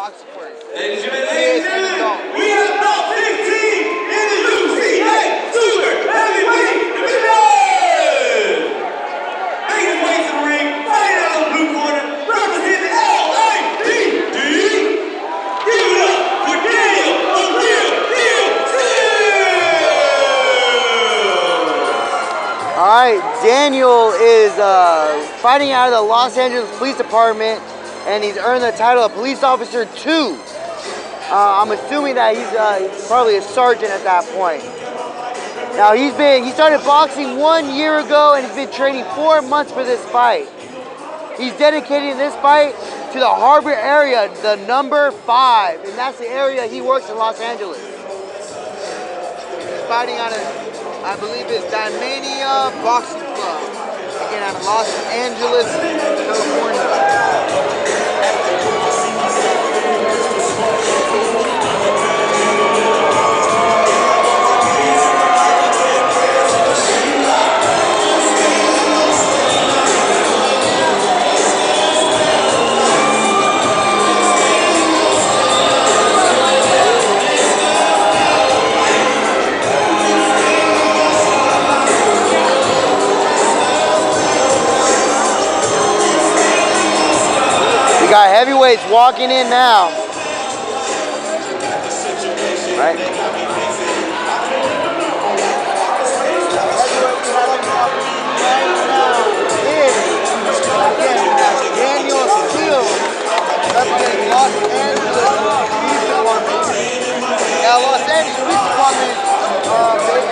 boxing first. Ladies and gentlemen, we have top 15 in the UCA Super Heavyweight Division. Making his way to the ring, fighting out of the blue corner, representing LAPD. Give it up for Daniel, the real deal Seal. All right, Daniel is fighting out of the Los Angeles Police Department, and he's earned the title of Police Officer 2. I'm assuming that he's probably a sergeant at that point. Now he started boxing 1 year ago, and he's been training 4 months for this fight. He's dedicating this fight to the Harbor area, the number 5, and that's the area he works in Los Angeles. He's fighting out of, I believe it's Diamania Boxing Club. Again, out of Los Angeles, California. Got heavyweights walking in now. Right. Daniel Steele, representing Los Angeles Police Department. Now, Los Angeles Police Department, they've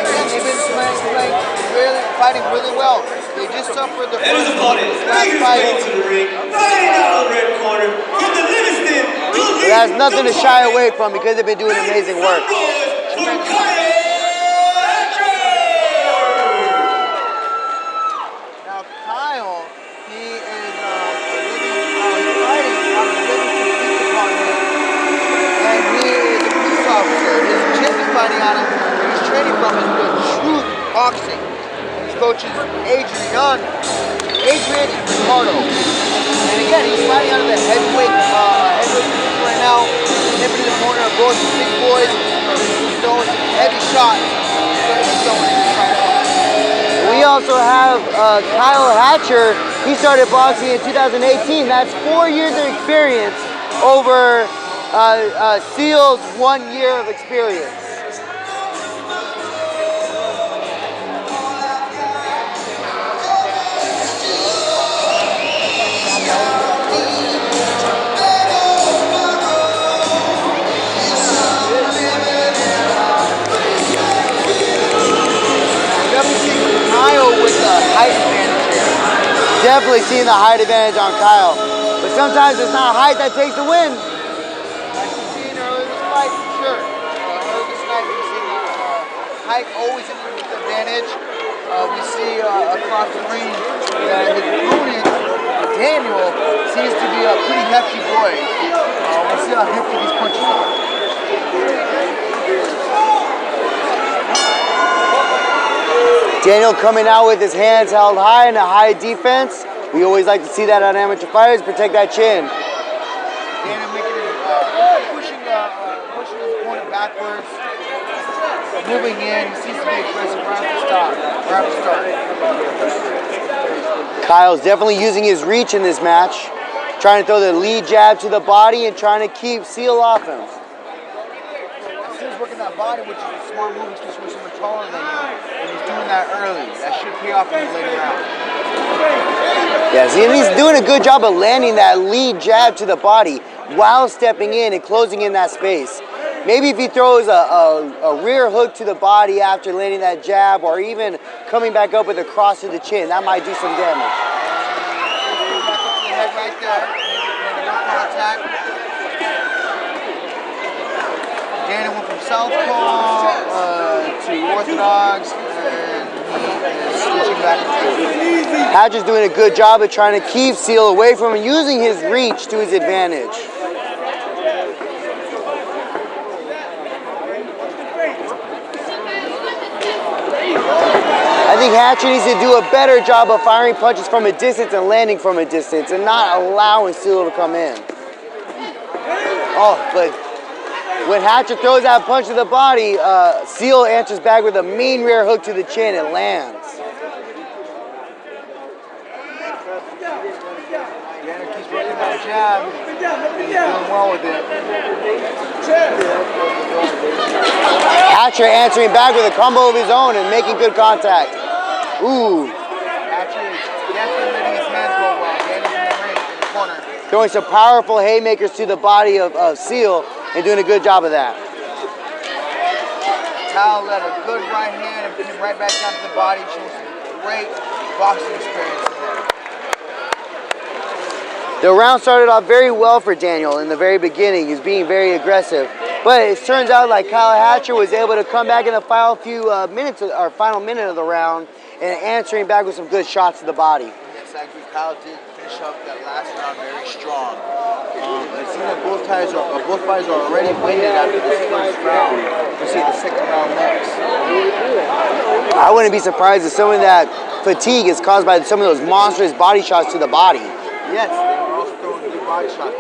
been fighting really well. They just suffered the first last fight. To the ring, fighting out of the red corner, with the Livingston Police Dept. That's nothing to shy away from because they've been doing amazing work. Now Kyle, he is fighting out of the Livingston Police Department, and he is a police officer. His gym is fighting out of where he's training from is the Truth Boxing. His coach is Adrian Ricardo. And again, he's fighting out of the heavyweight division right now. Nipping in the corner of both the big boys. He's throwing heavy shots. We also have Kyle Hatcher. He started boxing in 2018. That's 4 years of experience over Seal's 1 year of experience. Height advantage here. Definitely seeing the height advantage on Kyle. But sometimes it's not height that takes the win. Like you've seen earlier this fight, for sure. Earlier this night, we've seen height always an advantage. We see across the ring that his opponent, Daniel, seems to be a pretty hefty boy. We'll see how hefty these punches are. Daniel coming out with his hands held high in a high defense. We always like to see that on amateur fighters, protect that chin. Daniel making pushing his opponent backwards, moving in. He seems to be aggressive right at the start. Kyle's definitely using his reach in this match, trying to throw the lead jab to the body and trying to keep Seal off him. Seal's working that body, which is a smart move, especially when someone taller than you. And he's doing that early. That should pay off in the later round. Yeah, see, and he's doing a good job of landing that lead jab to the body while stepping in and closing in that space. Maybe if he throws a rear hook to the body after landing that jab, or even coming back up with a cross to the chin, that might do some damage. Back up to the head right there. Contact. Daniel went from southpaw to orthodox, and he is switching back and forth. Hatcher's doing a good job of trying to keep Seal away from him, using his reach to his advantage. I think Hatcher needs to do a better job of firing punches from a distance and landing from a distance, and not allowing Seal to come in. Oh, but when Hatcher throws that punch to the body, Seal answers back with a mean rear hook to the chin and lands. Daniel keeps working that jab, and he's doing well with it. Hatcher answering back with a combo of his own and making good contact. Ooh. Hatcher is definitely letting his hands go well. Daniel's in the ring, in the corner. Throwing some powerful haymakers to the body of Seal and doing a good job of that. Kyle let a good right hand and put him right back down to the body, showing some great boxing experience in there. The round started off very well for Daniel in the very beginning. He's being very aggressive. But it turns out like Kyle Hatcher was able to come back in the final few minutes, or final minute of the round, and answering back with some good shots to the body. Yes, I agree. Kyle did finish up that last round very strong. It seems like both fighters are already winded after this first round. We'll see the second round next. I wouldn't be surprised if some of that fatigue is caused by some of those monstrous body shots to the body. Yes, they were also throwing good body shots.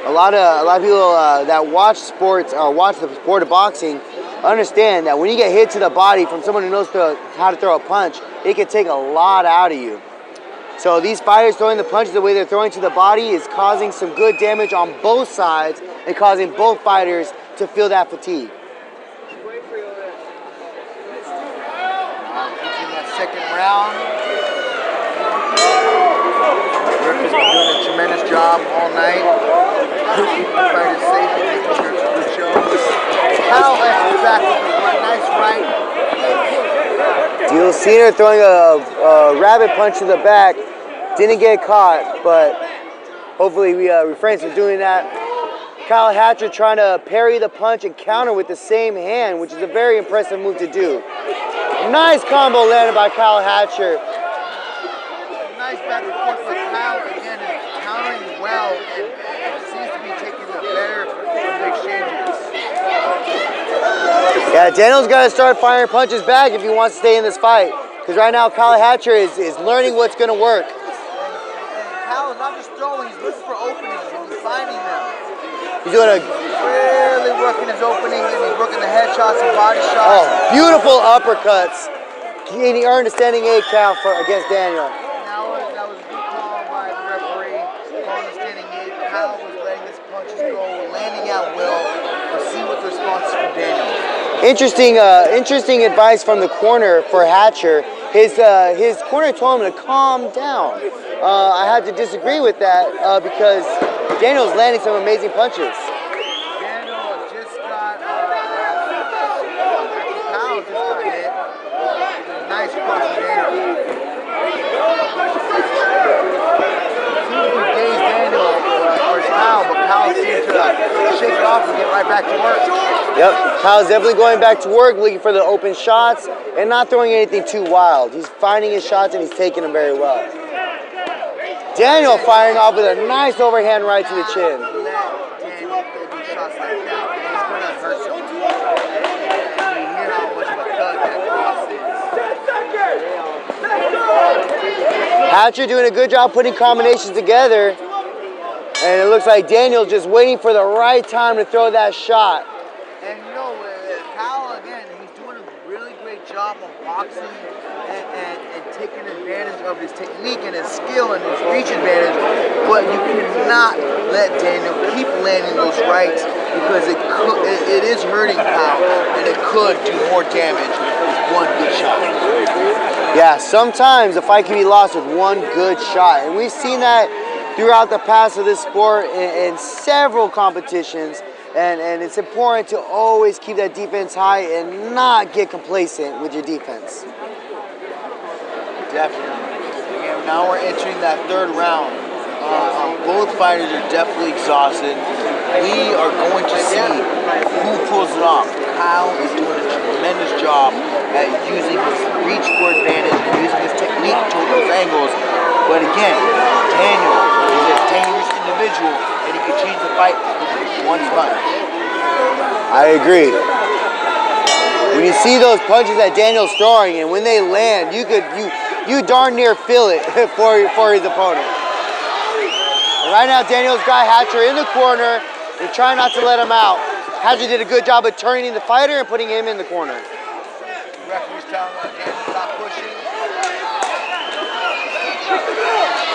A lot of people that watch sports or watch the sport of boxing understand that when you get hit to the body from someone who knows how to throw a punch, it can take a lot out of you. So these fighters throwing the punches the way they're throwing to the body is causing some good damage on both sides and causing both fighters to feel that fatigue. In that second round, Rick has been doing a tremendous job all night. Keeping the fighters safe and taking care of some good shows. Kyle answers back with a nice right. You'll see her throwing a rabbit punch to the back. Didn't get caught, but hopefully we refrain from doing that. Kyle Hatcher trying to parry the punch and counter with the same hand, which is a very impressive move to do. Nice combo landed by Kyle Hatcher. Nice back and forth, but Kyle again is countering well and seems to be taking the better of the exchanges. Yeah, Daniel's got to start firing punches back if he wants to stay in this fight. Because right now, Kyle Hatcher is learning what's going to work. And Kyle is not just throwing, he's looking for openings and he's finding them. He's doing Really working his openings and he's working the headshots and body shots. Beautiful uppercuts. And he earned a standing 8 count against Daniel. That was a good call by the referee. Calling the standing 8. Kyle was letting his punches go, landing at will. We'll see what the response is from Daniel. Interesting advice from the corner for Hatcher. His corner told him to calm down. I had to disagree with that because Daniel's landing some amazing punches. Daniel just got, Kyle just got hit. Nice cross from Daniel. Seems to daze Daniel or Kyle, but Kyle seems to shake it off and get right back to work. Yep, Kyle's definitely going back to work, looking for the open shots and not throwing anything too wild. He's finding his shots and he's taking them very well. Daniel firing off with a nice overhand right to the chin. Let Daniel do shots like that. He's going to hurt someone. You hear how much of a thug that cross is. Hatcher doing a good job putting combinations together. And it looks like Daniel just waiting for the right time to throw that shot. And you know, Kyle, again, he's doing a really great job of boxing and taking advantage of his technique and his skill and his reach advantage. But you cannot let Daniel keep landing those rights because it is hurting Kyle and it could do more damage with one good shot. Yeah, sometimes a fight can be lost with one good shot. And we've seen that throughout the past of this sport in several competitions. And it's important to always keep that defense high and not get complacent with your defense. Definitely. And now we're entering that third round. Both fighters are definitely exhausted. We are going to see who pulls it off. Kyle is doing a tremendous job at using his reach for advantage and using his technique to those angles. But again, Daniel is a dangerous individual and he can change the fight with one punch. I agree. When you see those punches that Daniel's throwing and when they land, you darn near feel it for his opponent. Right now, Daniel's got Hatcher in the corner and trying not to let him out. Hatcher did a good job of turning the fighter and putting him in the corner. The referee's telling Daniel to stop pushing.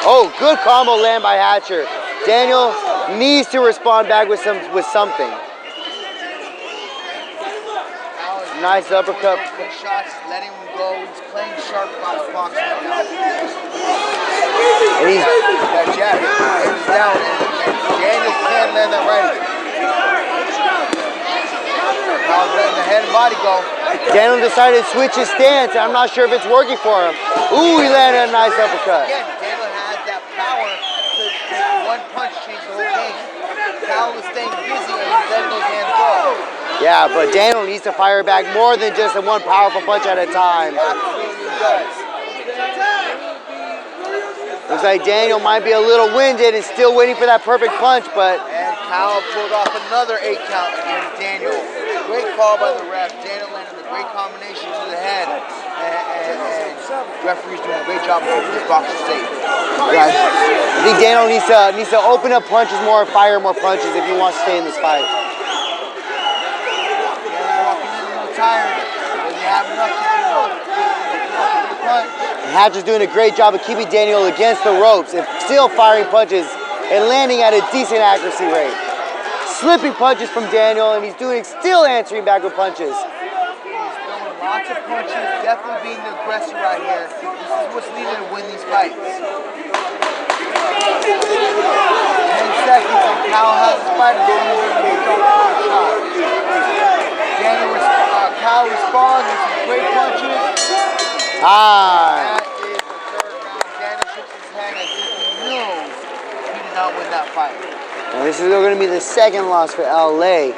Oh, good combo land by Hatcher. Daniel needs to respond back with something. Nice uppercut. Quick shots, letting him go. He's playing sharp boxing right now. And he's that jab, hands down, and Daniel can't land that right. Kyle's letting the head and body go. Daniel decided to switch his stance. I'm not sure if it's working for him. Ooh, he landed a nice uppercut. Again, Daniel has that power to one punch change the whole game. Kyle is staying busy and he's letting those hands go. Yeah, but Daniel needs to fire back more than just one powerful punch at a time. Absolutely does. Looks like Daniel might be a little winded and still waiting for that perfect punch, but... And Kyle pulled off another 8 count against Daniel. Great call by the ref. Daniel landed a great combination to the head. And the referee's doing a great job of keeping this boxer safe. Yeah, I think Daniel needs to open up punches more and fire more punches if he wants to stay in this fight. Tired. Doesn't have enough to punch. Hatcher's doing a great job of keeping Daniel against the ropes and still firing punches and landing at a decent accuracy rate. Slipping punches from Daniel, and he's still answering back with punches. He's throwing lots of punches, definitely being the aggressor right here. This is what's needed to win these fights. 10 seconds and Kyle has his fighter going over to the shot. Kyle responds with some great punches. That is the third round. Daniel shakes his head as if he knew he did not win that fight. And this is going to be the second loss for LA.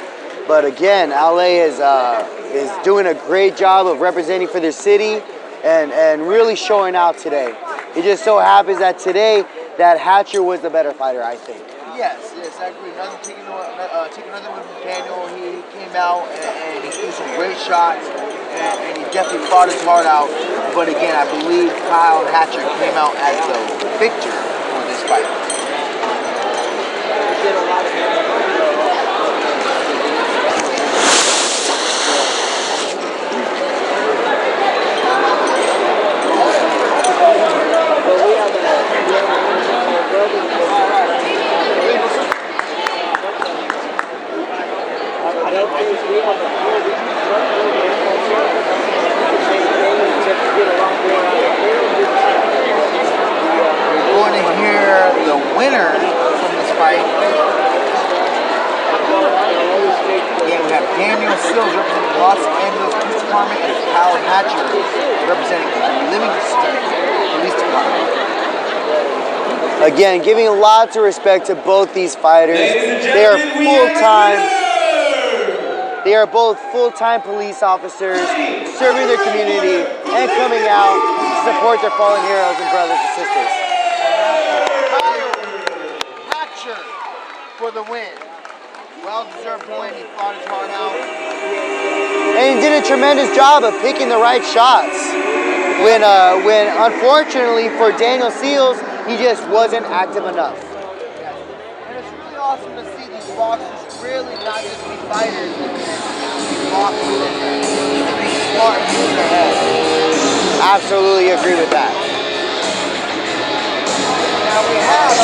But again, LA is doing a great job of representing for their city and really showing out today. It just so happens that today that Hatcher was the better fighter, I think. Yes, I agree. Taking another one from Daniel. He came out and he threw some great shots, and he definitely fought his heart out. But again, I believe Kyle and Hatcher came out as the victor for this fight. We're going to hear the winner from this fight. Again, we have Daniel Sills representing Los Angeles Police Department and Kyle Hatcher representing Livingston Police Department. Again, giving lots of respect to both these fighters. They are both full-time police officers, serving their community and coming out to support their fallen heroes and brothers and sisters. Hatcher for the win. Well-deserved win. He fought his heart out. And he did a tremendous job of picking the right shots. When unfortunately for Daniel Seals, he just wasn't active enough. And it's really awesome to see these boxers really not just be fighters, but be boxers and be smart and move their head. Absolutely agree with that. Now we have